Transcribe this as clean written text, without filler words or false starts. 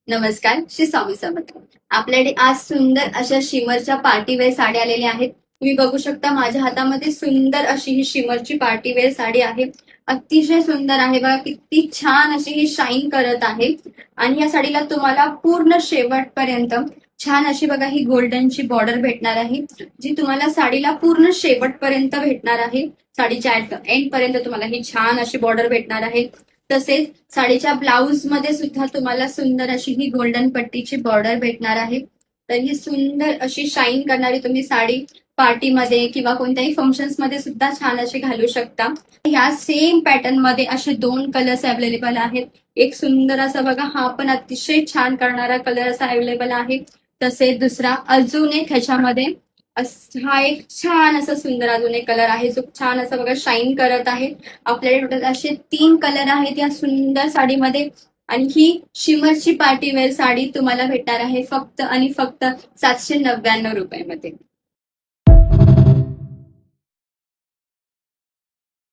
नमस्कार, श्री स्वामी समर्थ. आपल्याकडे आज सुंदर अशा शिमरच्या पार्टीवेअर साड्या आलेल्या आहेत. तुम्ही बघू शकता माझ्या हातामध्ये सुंदर अशी ही शिमरची पार्टीवेअर साडी आहे. अतिशय सुंदर आहे बघा, किती छान अशी ही शाईन करत आहे. आणि या साडीला तुम्हाला पूर्ण शेवटपर्यंत छान अशी बघा ही गोल्डनची बॉर्डर भेटणार आहे, जी तुम्हाला साडीला पूर्ण शेवटपर्यंत भेटणार आहे. साडीच्या एंड पर्यंत तुम्हाला ही छान अशी बॉर्डर भेटणार आहे. तसेच साडीच्या ब्लाउज मध्ये सुद्धा तुम्हाला सुंदर अशी ही गोल्डन पट्टीची बॉर्डर भेटणार आहे. तर ही सुंदर अशी शाईन करणारी तुम्ही साडी पार्टीमध्ये किंवा कोणत्याही फंक्शन्स मध्ये सुद्धा छान अशी घालू शकता. या सेम पॅटर्न मध्ये असे 2 कलर्स अवेलेबल आहेत. एक सुंदर असा बघा, हा पण अतिशय छान करणारा कलर असा अवेलेबल आहे. तसेच दुसरा अजून एक ह्याच्यामध्ये हा एक छान असा सुंदर अजून एक कलर आहे, जो छान असं बघा शाईन करत आहे. आपल्याकडे टोटल असे 3 कलर आहेत या सुंदर साडीमध्ये. आणि ही शिमरची पार्टीवेअर साडी तुम्हाला भेटणार आहे फक्त आणि फक्त 799 रुपयामध्ये.